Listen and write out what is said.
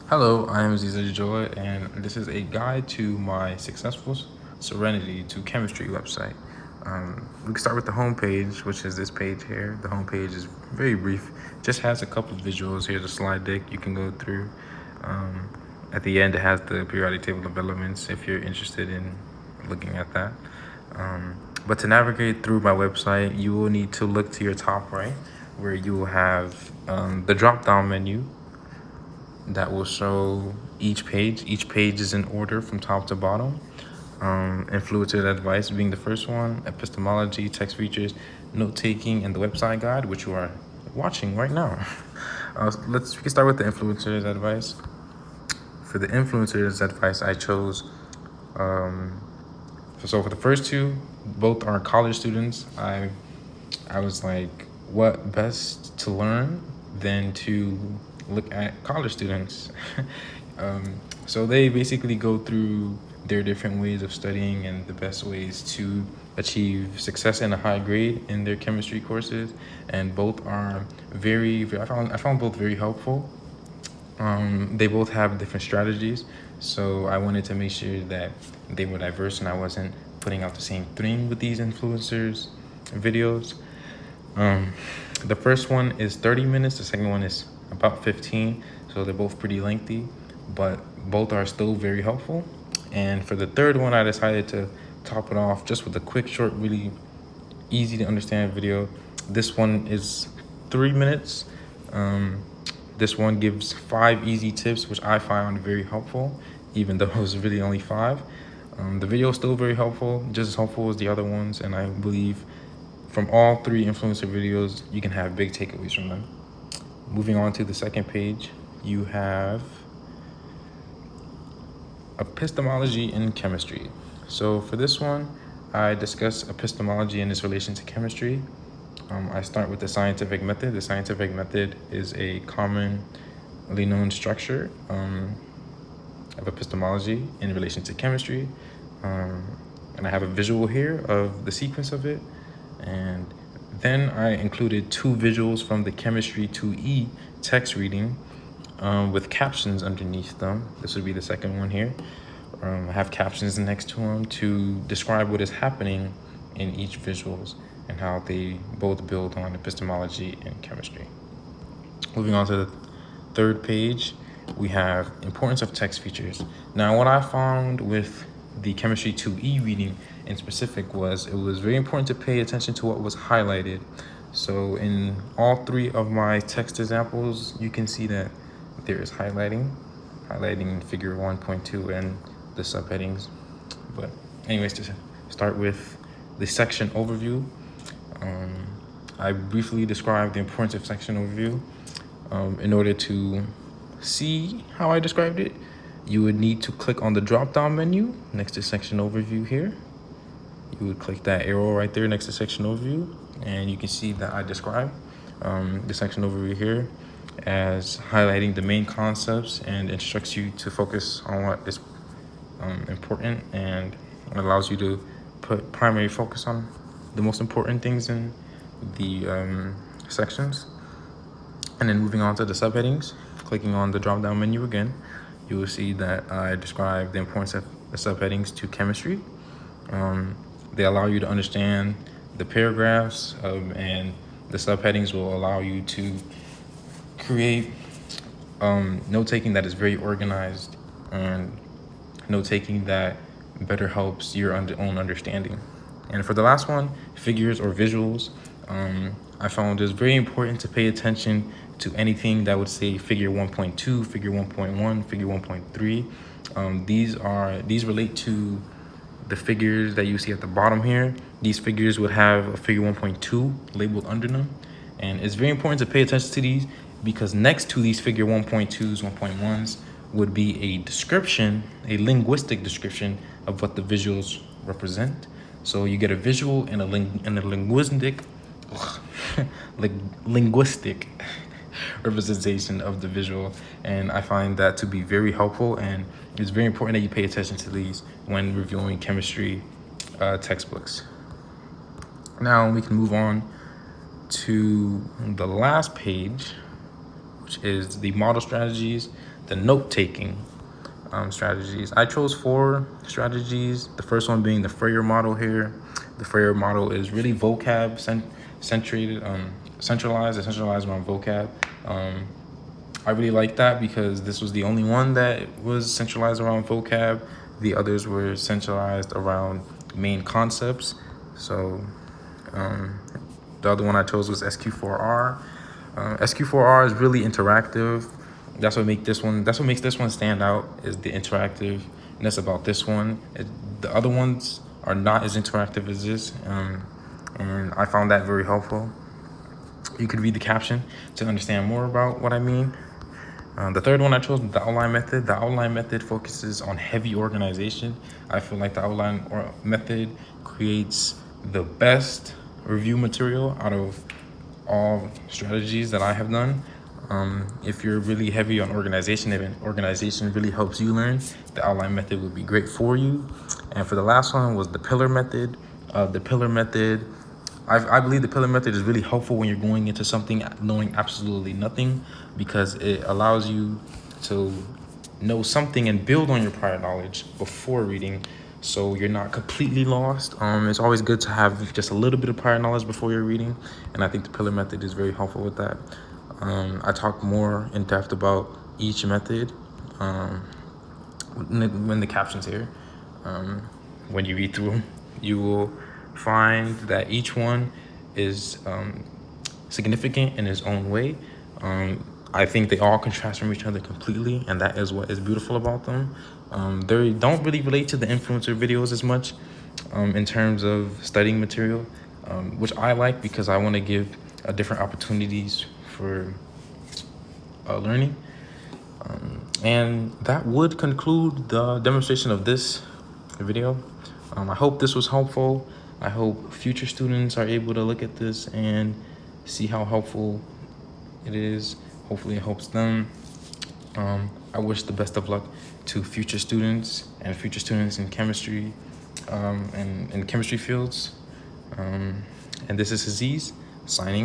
Hello, I am Ziza Joy, and this is a guide to my successful Serenity to Chemistry website. We can start with the home page, which is this page here. The home page is very brief, just has a couple of visuals. Here's a slide deck you can go through. Um, at the end, it has the periodic table of elements if you're interested in looking at that. But to navigate through my website, you will need to look to your top right, where you will have the drop down menu that will show each page. Each page is in order from top to bottom. Influencer advice being the first one, epistemology, text features, note taking, and the website guide, which you are watching right now. We can start with the influencer's advice. For the influencer's advice, I chose. So for the first two, both are college students. I was like, what best to learn than to look at college students? So they basically go through their different ways of studying and the best ways to achieve success in a high grade in their chemistry courses, and both are I found both very helpful. They both have different strategies, so I wanted to make sure that they were diverse and I wasn't putting out the same thing with these influencers videos. The first one is 30 minutes, the second one is about 15, so they're both pretty lengthy, but both are still very helpful. And for the third one, I decided to top it off just with a quick, short, really easy to understand video. This one is 3 minutes. This one gives 5 easy tips, which I found very helpful, even though it was really only 5. The video is still very helpful, just as helpful as the other ones, and I believe from all 3 influencer videos, you can have big takeaways from them. Moving on to the second page, you have epistemology in chemistry. So for this one, I discuss epistemology and its relation to chemistry. I start with the scientific method. The scientific method is a commonly known structure of epistemology in relation to chemistry. And I have a visual here of the sequence of it. And then I included 2 visuals from the Chemistry 2E text reading with captions underneath them. This would be the second one here. I have captions next to them to describe what is happening in each visuals and how they both build on epistemology and chemistry. Moving on to the third page, we have importance of text features. Now, what I found with the Chemistry 2E reading in specific was it was very important to pay attention to what was highlighted. So in all 3 of my text examples, you can see that there is highlighting in figure 1.2 and the subheadings. But anyways, to start with the section overview, I briefly described the importance of section overview. In order to see how I described it, you would need to click on the drop-down menu next to section overview here. You would click that arrow right there next to section overview, and you can see that I describe the section overview here as highlighting the main concepts and instructs you to focus on what is important, and allows you to put primary focus on the most important things in the sections. And then moving on to the subheadings, clicking on the drop-down menu again, you will see that I describe the importance of the subheadings to chemistry. They allow you to understand the paragraphs, and the subheadings will allow you to create note-taking that is very organized and note-taking that better helps your own understanding. And for the last one, figures or visuals, I found it's very important to pay attention to anything that would say figure 1.2, figure 1.1, figure 1.3. These relate to the figures that you see at the bottom here. These figures would have a figure 1.2 labeled under them. And it's very important to pay attention to these because next to these figure 1.2s, 1.1s would be a description, a linguistic description of what the visuals represent. So you get a visual and a linguistic linguistic representation of the visual, and I find that to be very helpful, and it's very important that you pay attention to these when reviewing chemistry textbooks. Now we can move on to the last page, which is the model strategies. the note-taking strategies. I chose 4 strategies. The first one being the Freyer model here. The Freyer model is really vocab centralized around vocab. I really like that because this was the only one that was centralized around vocab. The others were centralized around main concepts. So the other one I chose was SQ4R. SQ4R is really interactive. That's what makes this one stand out, is the interactiveness about this one. The other ones are not as interactive as this, and I found that very helpful. You could read the caption to understand more about what I mean. The third one I chose, the outline method. The outline method focuses on heavy organization. I feel like the outline method creates the best review material out of all strategies that I have done. If you're really heavy on organization, if organization really helps you learn, the outline method would be great for you. And for the last one was the pillar method. The pillar method, I believe the pillar method is really helpful when you're going into something knowing absolutely nothing, because it allows you to know something and build on your prior knowledge before reading, so you're not completely lost. It's always good to have just a little bit of prior knowledge before you're reading, and I think the pillar method is very helpful with that. I talk more in depth about each method when the caption's here. When you read through them, you will find that each one is significant in its own way. I think they all contrast from each other completely, and that is what is beautiful about them. They don't really relate to the influencer videos as much in terms of studying material, which I like because I want to give different opportunities for learning. And that would conclude the demonstration of this video. I hope this was helpful. I hope future students are able to look at this and see how helpful it is. Hopefully it helps them. I wish the best of luck to future students and future students in chemistry and in chemistry fields. And this is Aziz signing